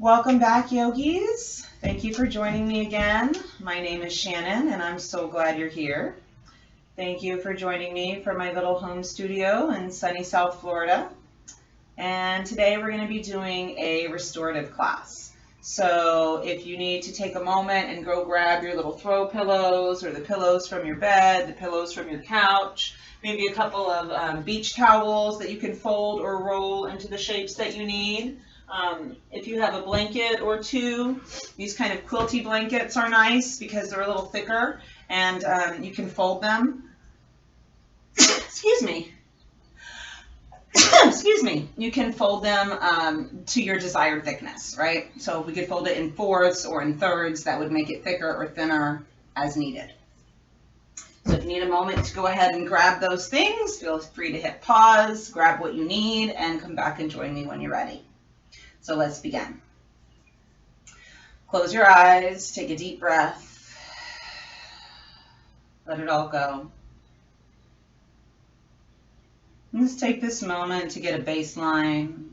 Welcome back, yogis. Thank you for joining me again. My name is Shannon, and I'm so glad you're here. Thank you for joining me for my little home studio in sunny South Florida. And today we're going to be doing a restorative class. So if you need to take a moment and go grab your little throw pillows or the pillows from your bed, the pillows from your couch, maybe a couple of beach towels that you can fold or roll into the shapes that you need. If you have a blanket or two, these kind of quilty blankets are nice because they're a little thicker and you can fold them. Excuse me. Excuse me. You can fold them to your desired thickness, right? So we could fold it in fourths or in thirds. That would make it thicker or thinner as needed. So if you need a moment to go ahead and grab those things, feel free to hit pause, grab what you need, and come back and join me when you're ready. So let's begin. Close your eyes, take a deep breath, let it all go. And just take this moment to get a baseline,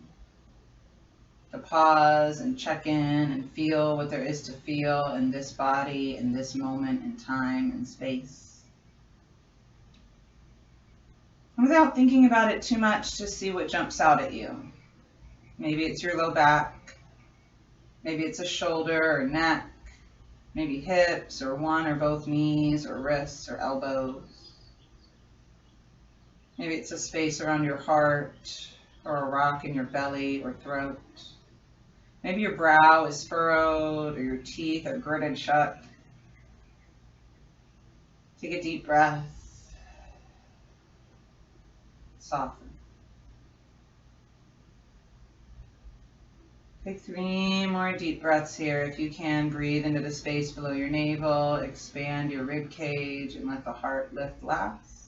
to pause and check in and feel what there is to feel in this body, in this moment in time and space. And without thinking about it too much, just see what jumps out at you. Maybe it's your low back, maybe it's a shoulder or neck, maybe hips or one or both knees or wrists or elbows. Maybe it's a space around your heart or a rock in your belly or throat. Maybe your brow is furrowed or your teeth are gritted shut. Take a deep breath, soften. Take 3 more deep breaths here. If you can, breathe into the space below your navel, expand your rib cage, and let the heart lift last.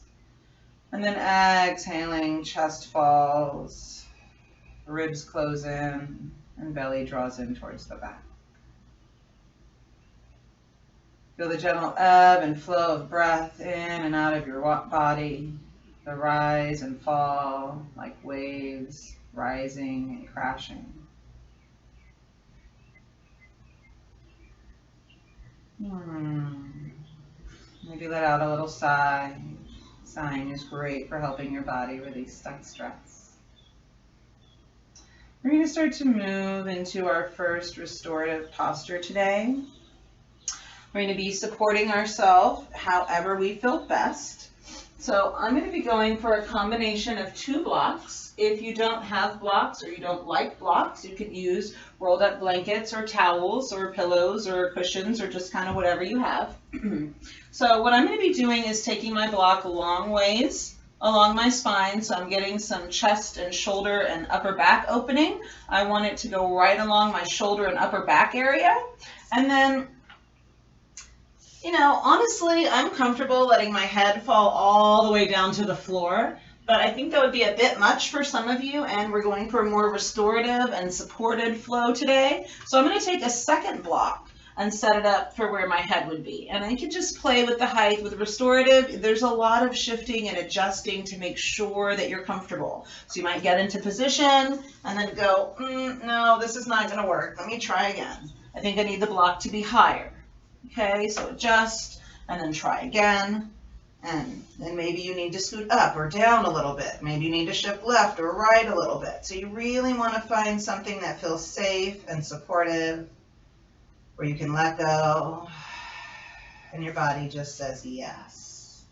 And then exhaling, chest falls, ribs close in, and belly draws in towards the back. Feel the gentle ebb and flow of breath in and out of your body, the rise and fall like waves rising and crashing. Maybe let out a little sigh. Sighing is great for helping your body release stuck stress. We're going to start to move into our first restorative posture today. We're going to be supporting ourselves however we feel best. So I'm going to be going for a combination of 2 blocks. If you don't have blocks or you don't like blocks, you could use rolled up blankets or towels or pillows or cushions or just kind of whatever you have. So what I'm going to be doing is taking my block a long ways along my spine, so I'm getting some chest and shoulder and upper back opening. I want it to go right along my shoulder and upper back area. And then, honestly, I'm comfortable letting my head fall all the way down to the floor, but I think that would be a bit much for some of you, and we're going for a more restorative and supported flow today. So I'm going to take a second block and set it up for where my head would be. And I can just play with the height. With restorative, there's a lot of shifting and adjusting to make sure that you're comfortable. So you might get into position and then go, no, this is not going to work. Let me try again. I think I need the block to be higher. Okay, so adjust and then try again. And then maybe you need to scoot up or down a little bit. Maybe you need to shift left or right a little bit. So you really want to find something that feels safe and supportive, where you can let go and your body just says yes.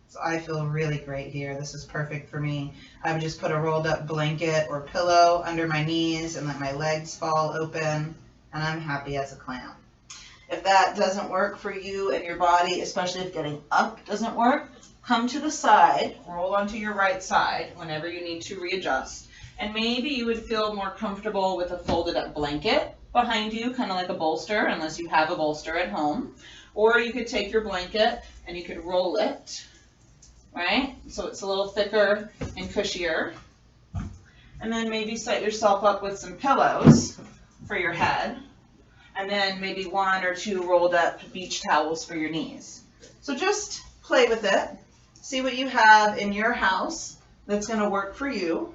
So I feel really great here. This is perfect for me. I would just put a rolled up blanket or pillow under my knees and let my legs fall open, and I'm happy as a clam. If that doesn't work for you and your body, especially if getting up doesn't work, come to the side, roll onto your right side whenever you need to readjust. And maybe you would feel more comfortable with a folded up blanket behind you, kind of like a bolster, unless you have a bolster at home. Or you could take your blanket and you could roll it, right? So it's a little thicker and cushier. And then maybe set yourself up with some pillows for your head. And then maybe 1 or 2 rolled up beach towels for your knees. So just play with it. See what you have in your house that's going to work for you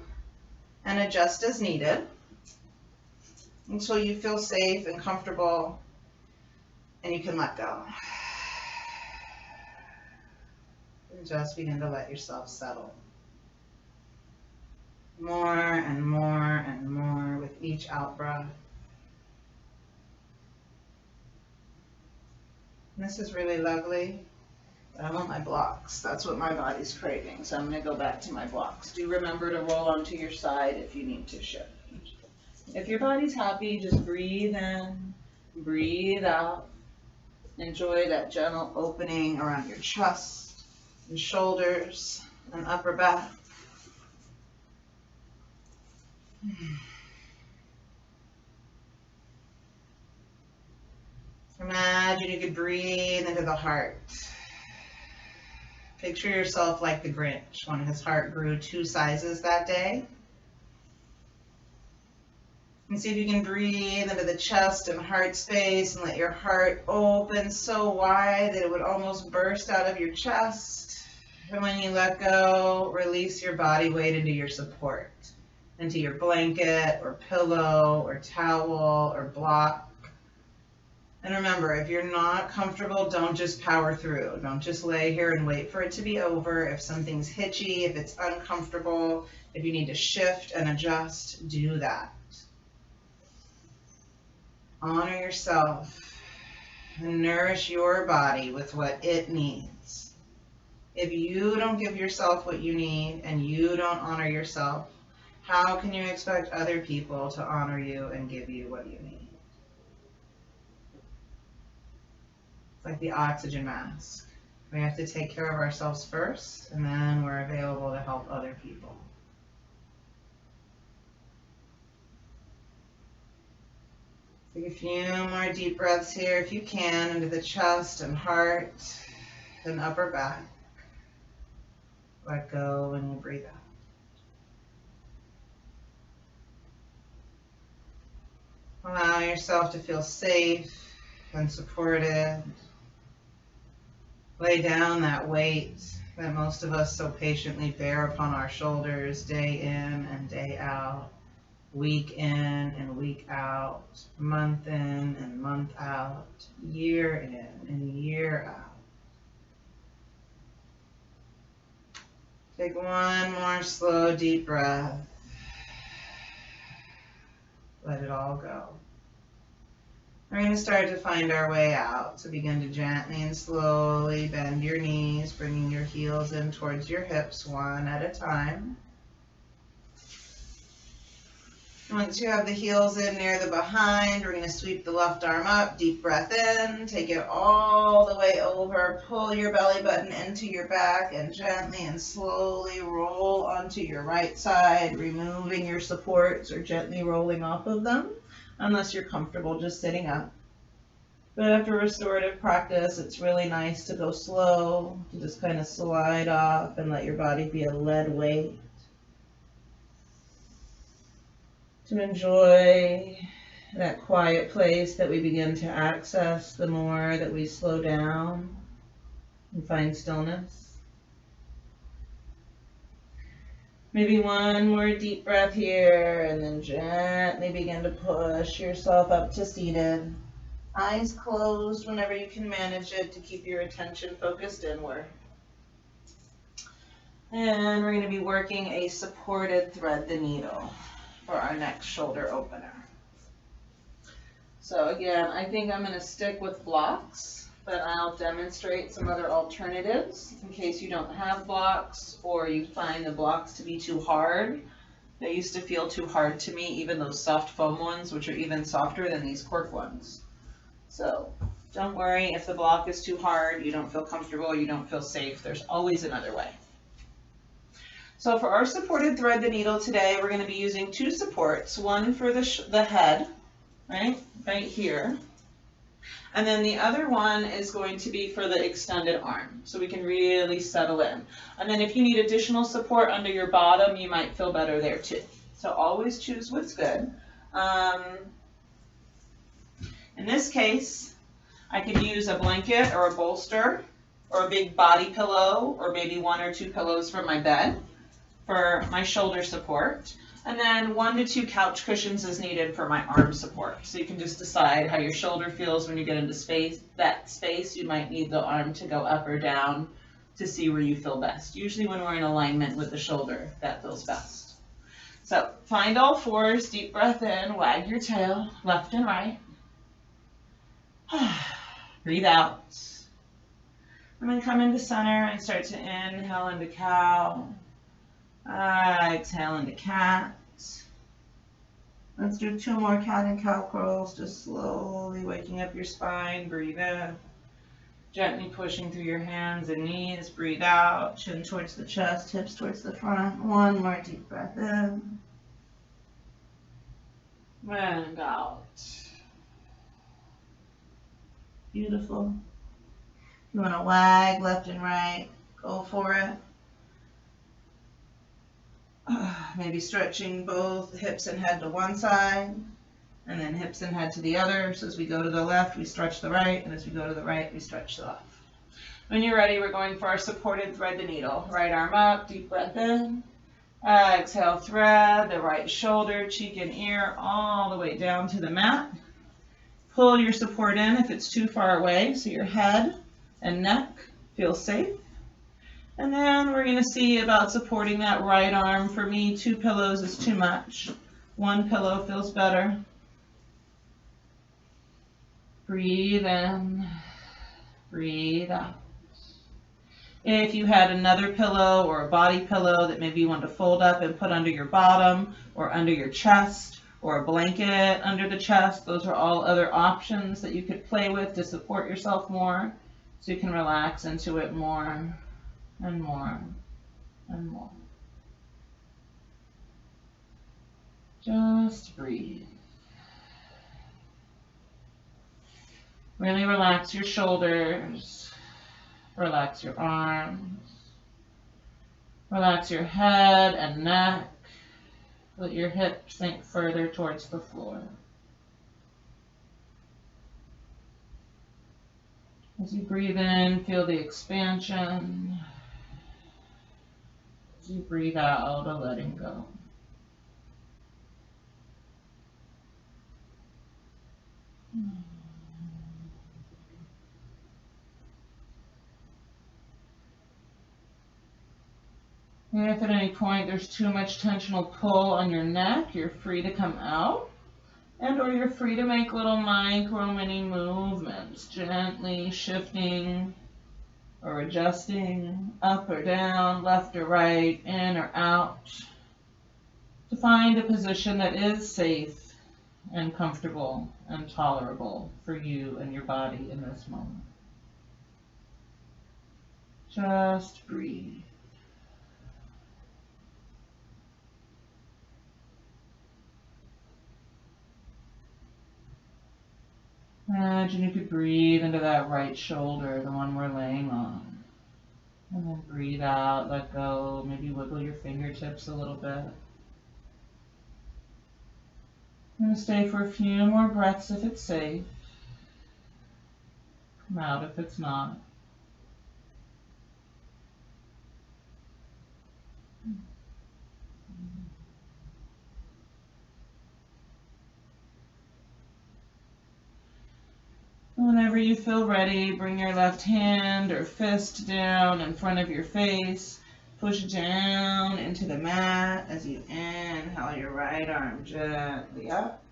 and adjust as needed. until you feel safe and comfortable and you can let go. And just begin to let yourself settle. More and more and more with each out breath. And this is really lovely, but I want my blocks. That's what my body's craving, so I'm going to go back to my blocks. Do remember to roll onto your side if you need to shift. If your body's happy, just breathe in, breathe out. Enjoy that gentle opening around your chest and shoulders and upper back. Imagine you could breathe into the heart. Picture yourself like the Grinch when his heart grew 2 sizes that day. And see if you can breathe into the chest and heart space and let your heart open so wide that it would almost burst out of your chest. And when you let go, release your body weight into your support, into your blanket or pillow or towel or block. And remember, if you're not comfortable, don't just power through. Don't just lay here and wait for it to be over. If something's hitchy, if it's uncomfortable, if you need to shift and adjust, do that. Honor yourself and nourish your body with what it needs. If you don't give yourself what you need and you don't honor yourself, how can you expect other people to honor you and give you what you need? Like the oxygen mask. We have to take care of ourselves first, and then we're available to help other people. Take a few more deep breaths here, if you can, into the chest and heart and upper back. Let go when you breathe out. Allow yourself to feel safe and supported. Lay down that weight that most of us so patiently bear upon our shoulders day in and day out, week in and week out, month in and month out, year in and year out. Take one more slow, deep breath. Let it all go. We're going to start to find our way out. So begin to gently and slowly bend your knees, bringing your heels in towards your hips one at a time. Once you have the heels in near the behind, we're going to sweep the left arm up, deep breath in, take it all the way over, pull your belly button into your back, and gently and slowly roll onto your right side, removing your supports or gently rolling off of them. Unless you're comfortable just sitting up. But after restorative practice, it's really nice to go slow, to just kind of slide off and let your body be a lead weight. To enjoy that quiet place that we begin to access the more that we slow down and find stillness. Maybe one more deep breath here, and then gently begin to push yourself up to seated. Eyes closed whenever you can manage it to keep your attention focused inward. And we're going to be working a supported thread the needle for our next shoulder opener. So again, I think I'm going to stick with blocks, but I'll demonstrate some other alternatives in case you don't have blocks or you find the blocks to be too hard. They used to feel too hard to me, even those soft foam ones, which are even softer than these cork ones. So don't worry if the block is too hard, you don't feel comfortable, you don't feel safe. There's always another way. So for our supported thread the needle today, we're going to be using 2 supports, one for the head, right here. And then the other one is going to be for the extended arm, so we can really settle in. And then if you need additional support under your bottom, you might feel better there too. So always choose what's good. In this case, I could use a blanket or a bolster or a big body pillow or maybe 1 or 2 pillows from my bed for my shoulder support. And then 1 to 2 couch cushions is needed for my arm support. So you can just decide how your shoulder feels when you get into that space. You might need the arm to go up or down to see where you feel best. Usually when we're in alignment with the shoulder, that feels best. So find all fours, deep breath in, wag your tail, left and right. Breathe out. And then come into center and start to inhale into cow. Exhale into cat. Let's do 2 more cat and cow curls, just slowly waking up your spine. Breathe in. Gently pushing through your hands and knees. Breathe out. Chin towards the chest, hips towards the front. 1 more deep breath in. And out. Beautiful. If you want to wag left and right, go for it. Maybe stretching both hips and head to one side, and then hips and head to the other. So as we go to the left, we stretch the right, and as we go to the right, we stretch the left. When you're ready, we're going for our supported thread the needle. Right arm up, deep breath in. Exhale, thread the right shoulder, cheek, and ear all the way down to the mat. Pull your support in if it's too far away, so your head and neck feel safe. And then we're going to see about supporting that right arm. For me, 2 pillows is too much. 1 pillow feels better. Breathe in, breathe out. If you had another pillow or a body pillow that maybe you want to fold up and put under your bottom or under your chest, or a blanket under the chest, those are all other options that you could play with to support yourself more, so you can relax into it more and more and more. Just breathe. Really relax your shoulders, relax your arms, relax your head and neck. Let your hips sink further towards the floor. As you breathe in, feel the expansion. As you breathe out, a letting go. If at any point there's too much tensional pull on your neck, you're free to come out, and or you're free to make little micro mini movements, gently shifting or adjusting up or down, left or right, in or out, to find a position that is safe and comfortable and tolerable for you and your body in this moment. Just breathe. Imagine you could breathe into that right shoulder, the one we're laying on. And then breathe out, let go, maybe wiggle your fingertips a little bit. I'm going to stay for a few more breaths if it's safe. Come out if it's not. Whenever you feel ready, bring your left hand or fist down in front of your face. Push down into the mat as you inhale your right arm gently up.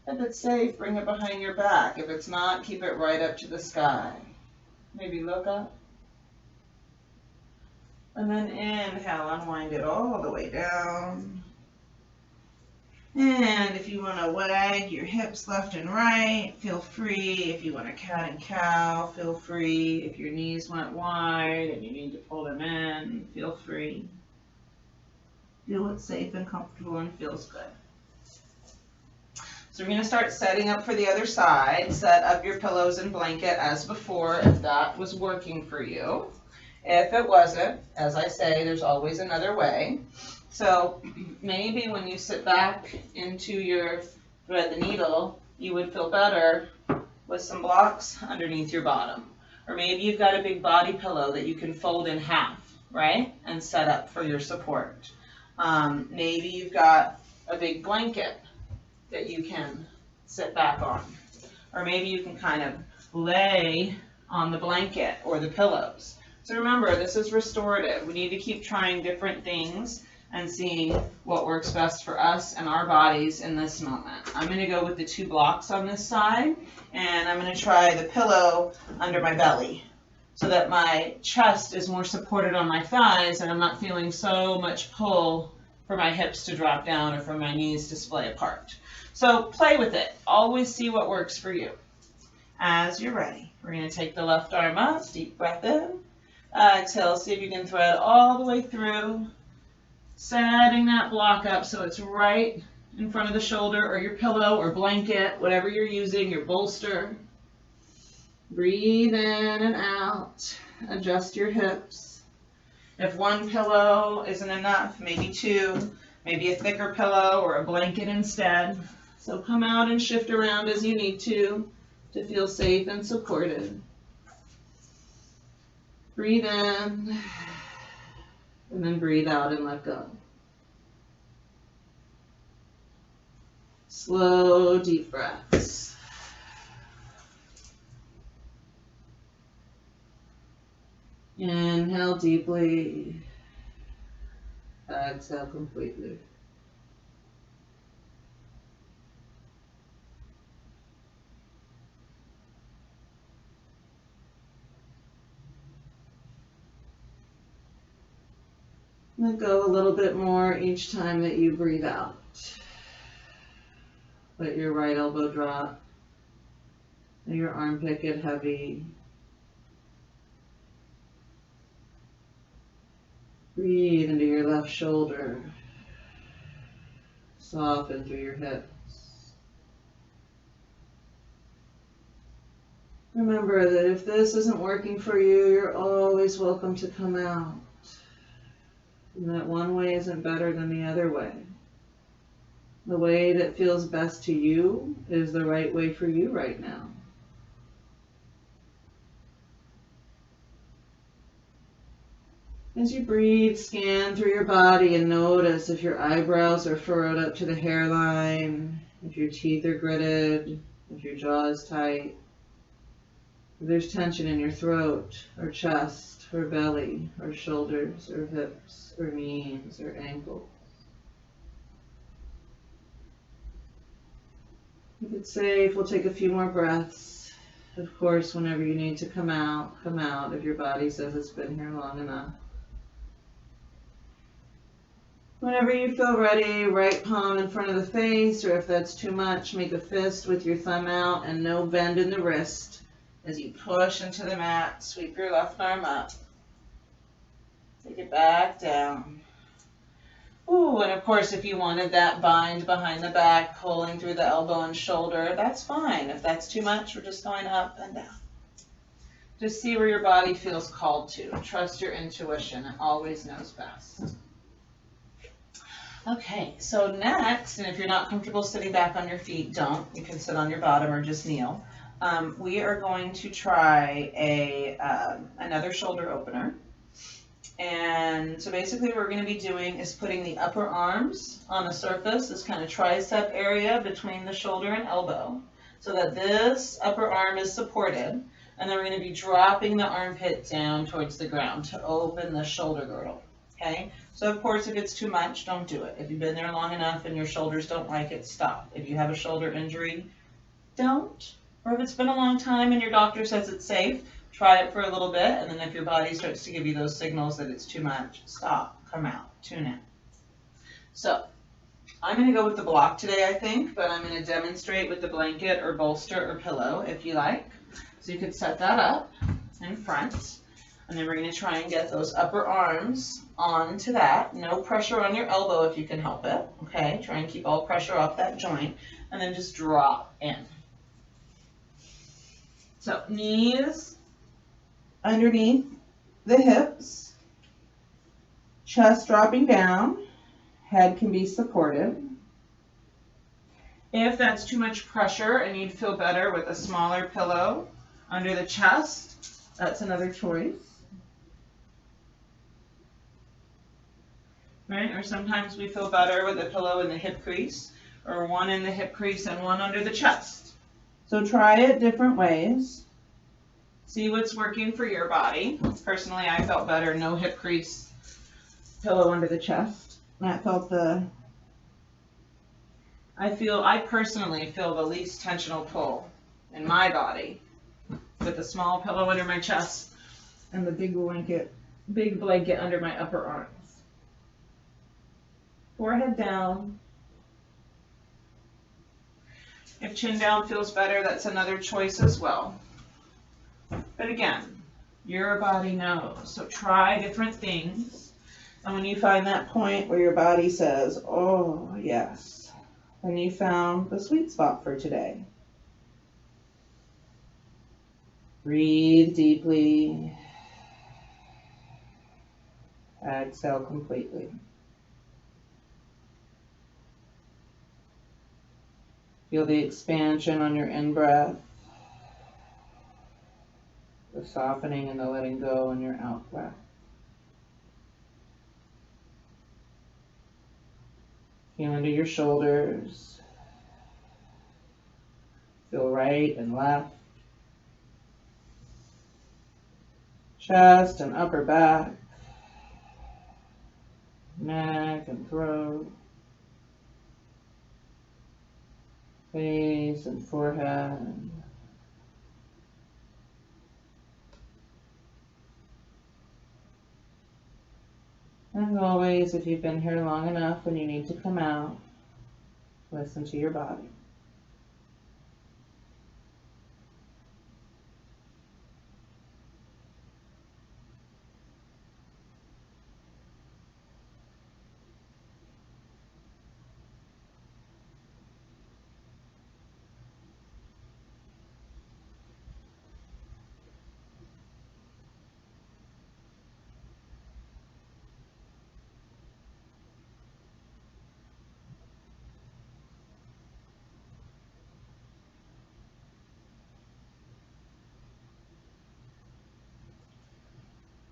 If it's safe, bring it behind your back. If it's not, keep it right up to the sky. Maybe look up. And then inhale, unwind it all the way down. And if you want to wag your hips left and right, feel free. If you want a cat and cow, feel free. If your knees went wide and you need to pull them in, feel free. Do what's safe and comfortable and feels good. So we're going to start setting up for the other side. Set up your pillows and blanket as before if that was working for you. If it wasn't, as I say, there's always another way. So maybe when you sit back into your thread the needle, you would feel better with some blocks underneath your bottom. Or maybe you've got a big body pillow that you can fold in half, right? And set up for your support. Maybe you've got a big blanket that you can sit back on. Or maybe you can kind of lay on the blanket or the pillows. So remember, this is restorative. We need to keep trying different things and seeing what works best for us and our bodies in this moment. I'm going to go with the 2 blocks on this side, and I'm going to try the pillow under my belly so that my chest is more supported on my thighs and I'm not feeling so much pull for my hips to drop down or for my knees to splay apart. So play with it. Always see what works for you. As you're ready, we're going to take the left arm up, deep breath in. Exhale, see if you can thread all the way through, setting that block up so it's right in front of the shoulder or your pillow or blanket, whatever you're using, your bolster. Breathe in and out. Adjust your hips. If 1 pillow isn't enough, maybe 2, maybe a thicker pillow or a blanket instead. So come out and shift around as you need to feel safe and supported. Breathe in, and then breathe out and let go. Slow, deep breaths. Inhale deeply. Exhale completely. Let go a little bit more each time that you breathe out. Let your right elbow drop. Let your armpit get heavy. Breathe into your left shoulder. Soften through your hips. Remember that if this isn't working for you, you're always welcome to come out. And that one way isn't better than the other way. The way that feels best to you is the right way for you right now. As you breathe, scan through your body and notice if your eyebrows are furrowed up to the hairline, if your teeth are gritted, if your jaw is tight, if there's tension in your throat or chest or belly or shoulders or hips or knees or ankles. If it's safe, we'll take a few more breaths. Of course, whenever you need to come out if your body says it's been here long enough. Whenever you feel ready, right palm in front of the face, or if that's too much, make a fist with your thumb out and no bend in the wrist. As you push into the mat, sweep your left arm up. Take it back down. Ooh, and of course, if you wanted that bind behind the back, pulling through the elbow and shoulder, that's fine. If that's too much, we're just going up and down. Just see where your body feels called to. Trust your intuition. It always knows best. Okay, so next, and if you're not comfortable sitting back on your feet, don't. You can sit on your bottom or just kneel. We are going to try another shoulder opener. And so basically what we're going to be doing is putting the upper arms on the surface, this kind of tricep area between the shoulder and elbow, so that this upper arm is supported. And then we're going to be dropping the armpit down towards the ground to open the shoulder girdle. Okay? So of course, if it's too much, don't do it. If you've been there long enough and your shoulders don't like it, stop. If you have a shoulder injury, don't. Or if it's been a long time and your doctor says it's safe, try it for a little bit, and then if your body starts to give you those signals that it's too much, stop, come out, tune in. So I'm going to go with the block today, I think, but I'm going to demonstrate with the blanket or bolster or pillow if you like. So you could set that up in front, and then we're going to try and get those upper arms onto that. No pressure on your elbow if you can help it. Okay, try and keep all pressure off that joint, and then just drop in. So knees underneath the hips, chest dropping down, head can be supported. If that's too much pressure and you'd feel better with a smaller pillow under the chest, that's another choice. right? Or sometimes we feel better with a pillow in the hip crease, or one in the hip crease and one under the chest. So try it different ways. See what's working for your body. Personally, I felt better, no hip crease, pillow under the chest. I personally feel the least tensional pull in my body with a small pillow under my chest and the big blanket under my upper arms. Forehead down. If chin down feels better, that's another choice as well. But again, your body knows. So try different things. And when you find that point where your body says, oh, yes, then you found the sweet spot for today. Breathe deeply. Exhale completely. Feel the expansion on your in-breath, the softening and the letting go on your out-breath. Feel under your shoulders. Feel right and left. Chest and upper back. Neck and throat. Face and forehead. As always, if you've been here long enough, when you need to come out, listen to your body.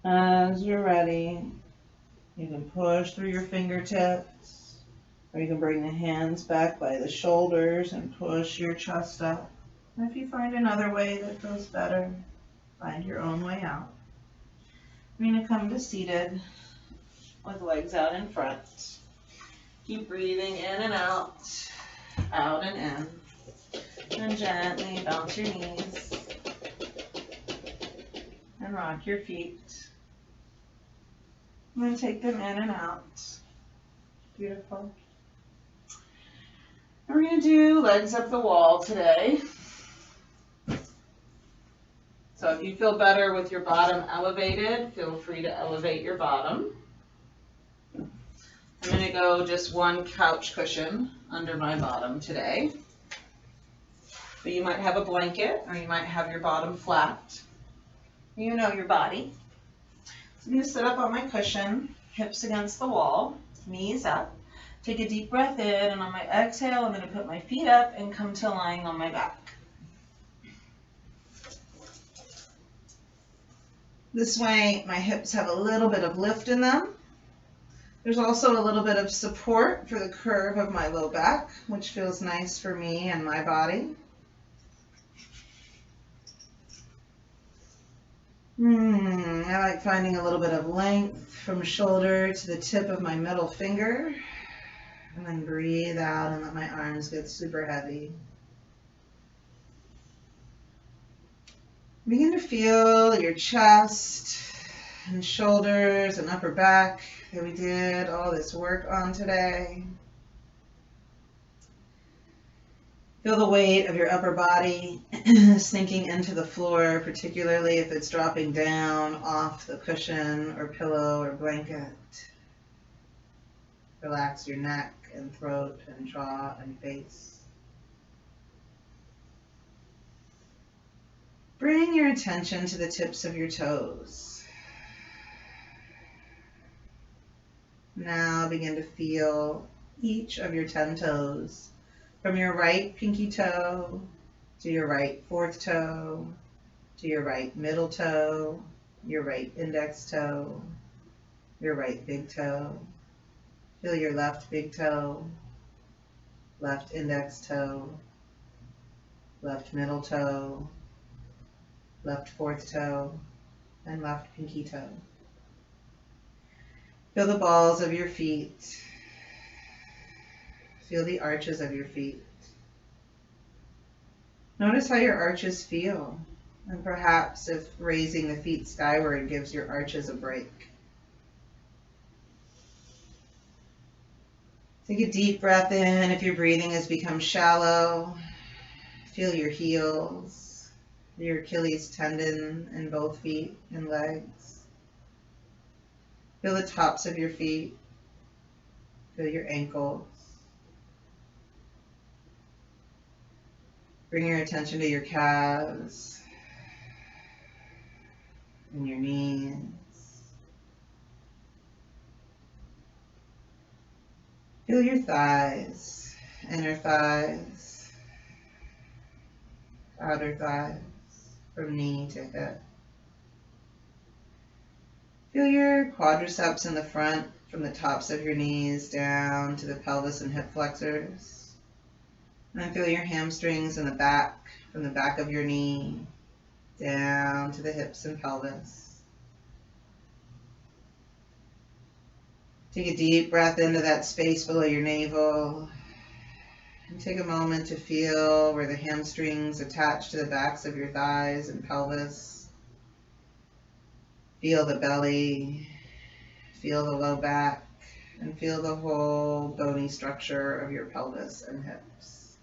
As you're ready, you can push through your fingertips, or you can bring the hands back by the shoulders and push your chest up. And if you find another way that feels better, find your own way out. We're going to come to seated with legs out in front. Keep breathing in and out and in. And gently bounce your knees and rock your feet. And then take them in and out. Beautiful. And we're going to do legs up the wall today. So if you feel better with your bottom elevated, feel free to elevate your bottom. I'm going to go just one couch cushion under my bottom today. But you might have a blanket, or you might have your bottom flat. You know your body. So I'm going to sit up on my cushion, hips against the wall, knees up. Take a deep breath in, and on my exhale, I'm going to put my feet up and come to lying on my back. This way, my hips have a little bit of lift in them. There's also a little bit of support for the curve of my low back, which feels nice for me and my body. I like finding a little bit of length from shoulder to the tip of my middle finger. And then breathe out and let my arms get super heavy. Begin to feel your chest and shoulders and upper back that we did all this work on today. Feel the weight of your upper body sinking into the floor, particularly if it's dropping down off the cushion or pillow or blanket. Relax your neck and throat and jaw and face. Bring your attention to the tips of your toes. Now begin to feel each of your 10 toes, from your right pinky toe to your right fourth toe, to your right middle toe, your right index toe, your right big toe, Feel your left big toe, left index toe, left middle toe, left fourth toe, and left pinky toe. Feel the balls of your feet. Feel the arches of your feet. Notice how your arches feel, and perhaps if raising the feet skyward gives your arches a break. Take a deep breath in if your breathing has become shallow. Feel your heels, your Achilles tendon in both feet and legs. Feel the tops of your feet. Feel your ankles. Bring your attention to your calves and your knees. Feel your thighs, inner thighs, outer thighs, from knee to hip. Feel your quadriceps in the front, from the tops of your knees down to the pelvis and hip flexors. And then feel your hamstrings in the back, from the back of your knee down to the hips and pelvis. Take a deep breath into that space below your navel. And take a moment to feel where the hamstrings attach to the backs of your thighs and pelvis. Feel the belly, feel the low back, and feel the whole bony structure of your pelvis and hips.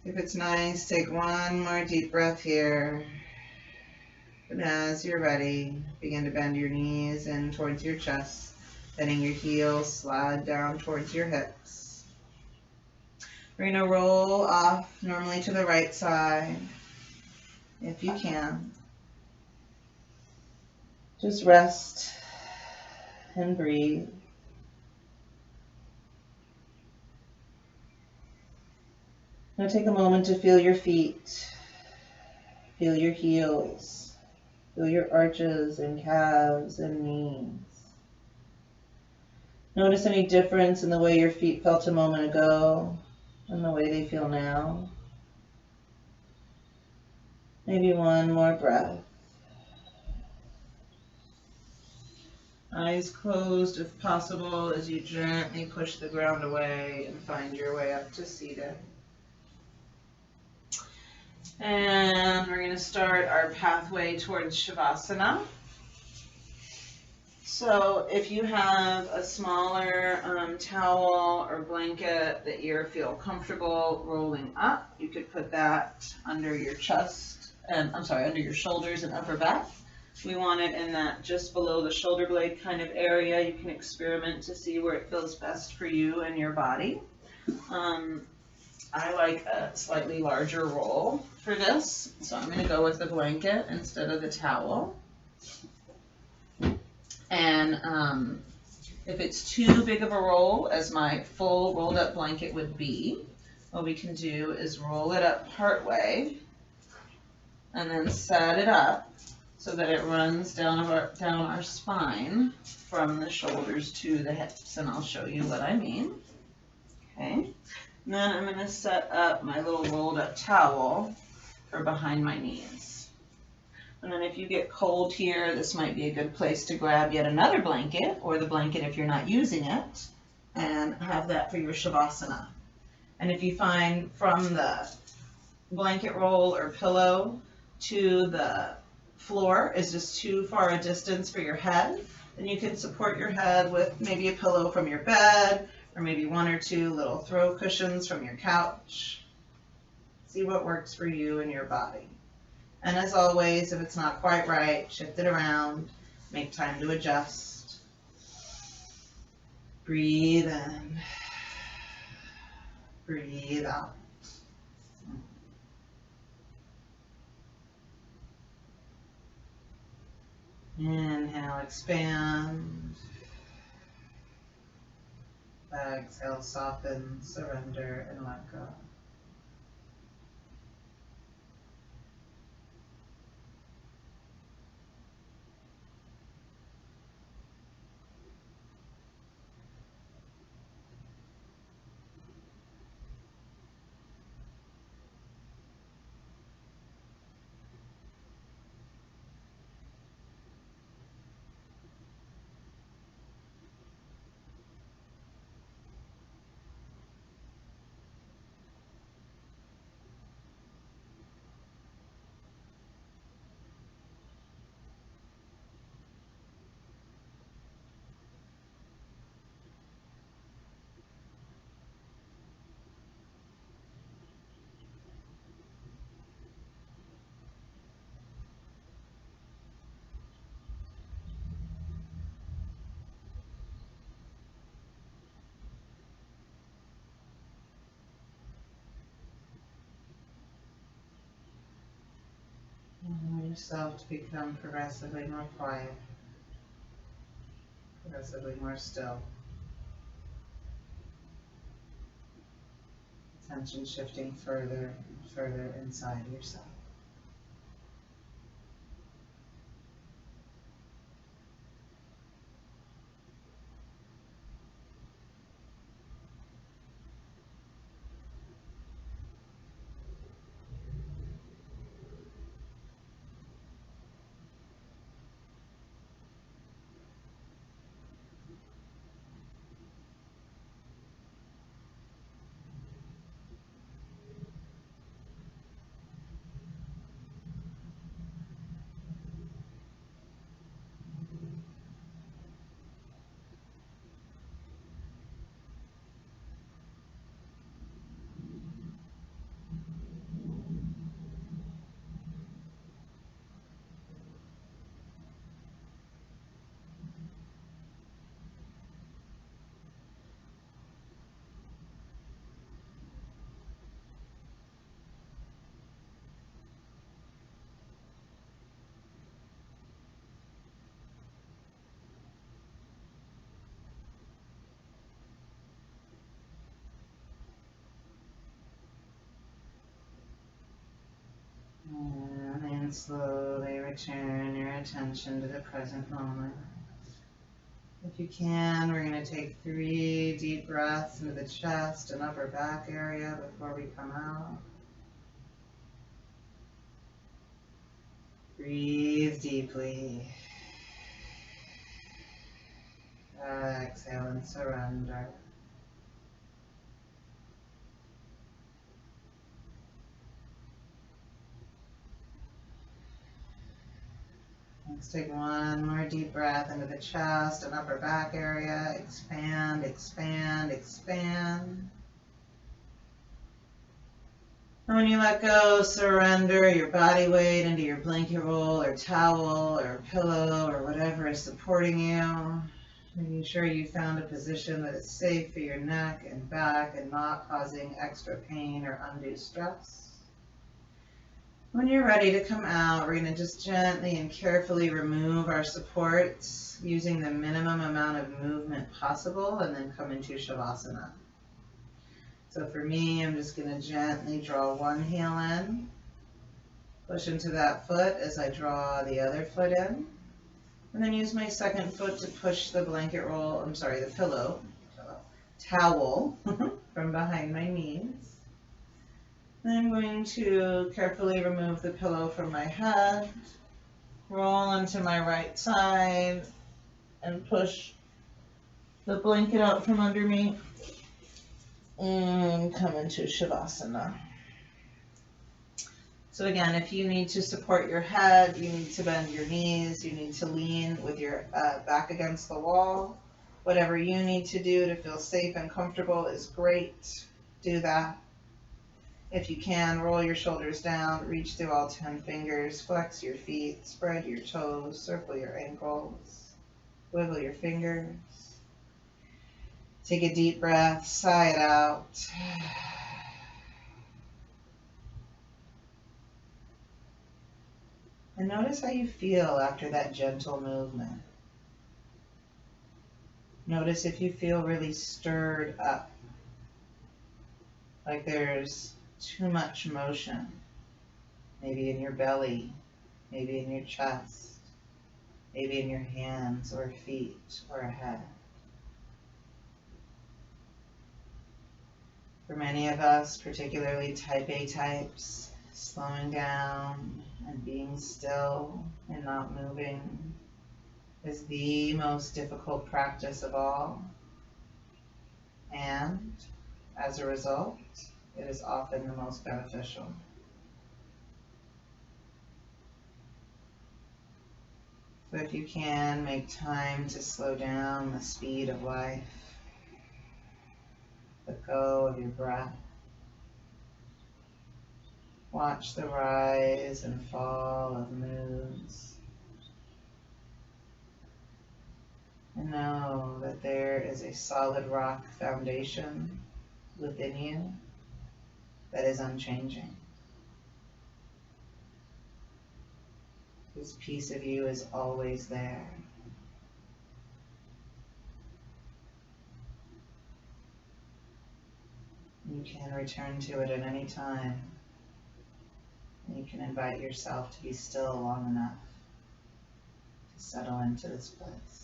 If it's nice, take one more deep breath here. And as you're ready, begin to bend your knees in towards your chest, letting your heels slide down towards your hips. We're going to roll off normally to the right side, if you can. Just rest and breathe. Now take a moment to feel your feet, feel your heels, feel your arches and calves and knees. Notice any difference in the way your feet felt a moment ago and the way they feel now. Maybe one more breath. Eyes closed if possible as you gently push the ground away and find your way up to seated. And we're going to start our pathway towards Shavasana. So if you have a smaller towel or blanket that you feel comfortable rolling up, you could put that under your chest, and under your shoulders and upper back. We want it in that just below the shoulder blade kind of area. You can experiment to see where it feels best for you and your body. I like a slightly larger roll for this, so I'm going to go with the blanket instead of the towel. And if it's too big of a roll, as my full rolled up blanket would be, what we can do is roll it up part way and then set it up so that it runs down our spine from the shoulders to the hips, and I'll show you what I mean. Okay. And then I'm going to set up my little rolled up towel for behind my knees. And then if you get cold here, this might be a good place to grab yet another blanket, or the blanket if you're not using it, and have that for your Shavasana. And if you find from the blanket roll or pillow to the floor is just too far a distance for your head, then you can support your head with maybe a pillow from your bed, or maybe one or two little throw cushions from your couch. See what works for you and your body. And as always, if it's not quite right, shift it around, make time to adjust. Breathe in, breathe out. Inhale, expand. Exhale, soften, surrender, and let go. yourself to become progressively more quiet, progressively more still. Attention shifting further and further inside yourself. And then slowly return your attention to the present moment. If you can, we're going to take 3 deep breaths into the chest and upper back area before we come out. Breathe deeply. Exhale and surrender. Let's take one more deep breath into the chest and upper back area. Expand, expand, expand. And when you let go, surrender your body weight into your blanket roll or towel or pillow or whatever is supporting you. Making sure you found a position that is safe for your neck and back and not causing extra pain or undue stress. When you're ready to come out, we're going to just gently and carefully remove our supports using the minimum amount of movement possible and then come into Shavasana. So for me, I'm just going to gently draw one heel in, push into that foot as I draw the other foot in, and then use my second foot to push the towel from behind my knees. Then I'm going to carefully remove the pillow from my head, roll onto my right side, and push the blanket out from under me, and come into Shavasana. So again, if you need to support your head, you need to bend your knees, you need to lean with your back against the wall. Whatever you need to do to feel safe and comfortable is great. Do that. If you can, roll your shoulders down, reach through all 10 fingers, flex your feet, spread your toes, circle your ankles, wiggle your fingers. Take a deep breath, sigh it out. And notice how you feel after that gentle movement. Notice if you feel really stirred up, like there's too much motion, maybe in your belly, maybe in your chest, maybe in your hands or feet or head. For many of us, particularly type A types, slowing down and being still and not moving is the most difficult practice of all. And as a result, it is often the most beneficial. So if you can, make time to slow down the speed of life. Let go of your breath. Watch the rise and fall of moods. And know that there is a solid rock foundation within you that is unchanging. This piece of you is always there. You can return to it at any time. And you can invite yourself to be still long enough to settle into this place.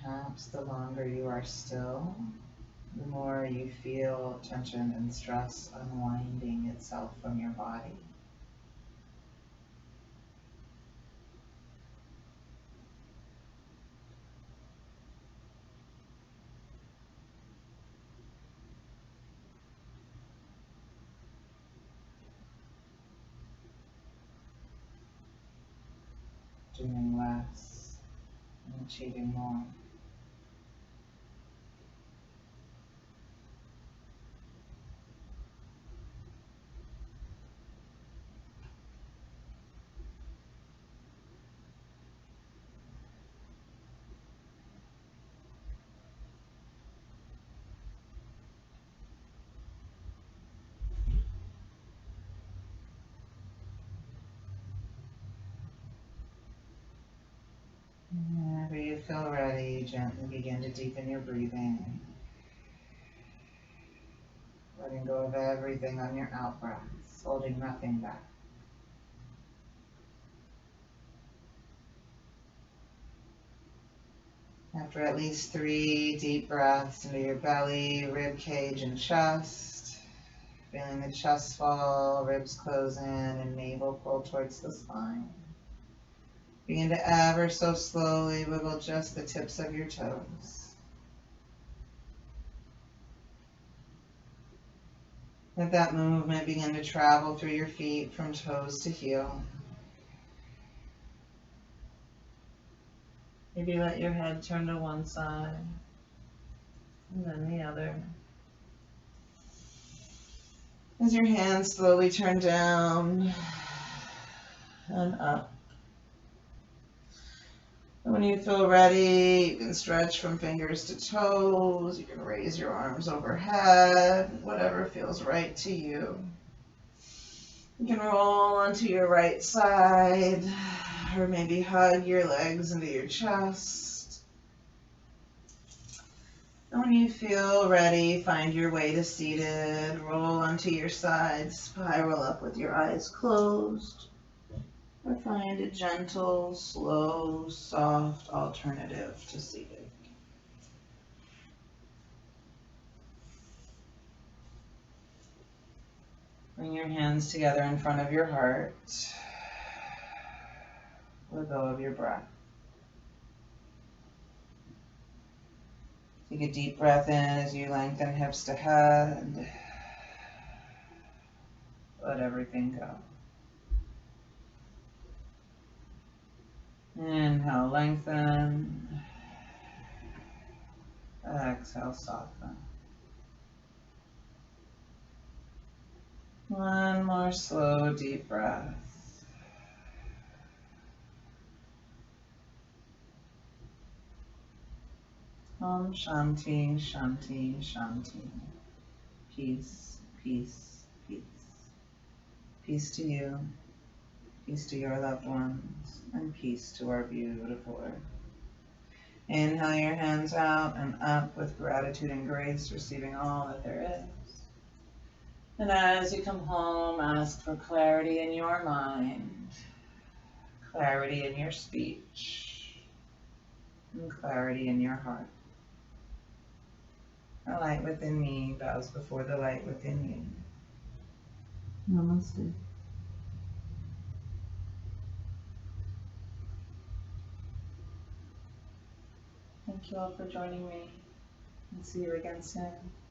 Perhaps the longer you are still, the more you feel tension and stress unwinding itself from your body. Doing less and achieving more. Whenever you feel ready, gently begin to deepen your breathing, letting go of everything on your out breaths, holding nothing back. After at least 3 deep breaths into your belly, rib cage, and chest, feeling the chest fall, ribs close in, and navel pull towards the spine. Begin to ever so slowly wiggle just the tips of your toes. Let that movement begin to travel through your feet from toes to heel. Maybe let your head turn to one side and then the other. As your hands slowly turn down and up. And when you feel ready, you can stretch from fingers to toes. You can raise your arms overhead, whatever feels right to you. You can roll onto your right side, or maybe hug your legs into your chest. And when you feel ready, find your way to seated. Roll onto your side, spiral up with your eyes closed. Or find a gentle, slow, soft alternative to seated. Bring your hands together in front of your heart. Let go of your breath. Take a deep breath in as you lengthen hips to head. Let everything go. Inhale, lengthen. Exhale, soften. One more slow, deep breath. Om Shanti, Shanti, Shanti. Peace, peace, peace. Peace to you, peace to your loved ones, and peace to our beautiful earth. Inhale your hands out and up with gratitude and grace, receiving all that there is. And as you come home, ask for clarity in your mind, clarity in your speech, and clarity in your heart. The light within me bows before the light within you. Namaste. Thank you all for joining me, and see you again soon.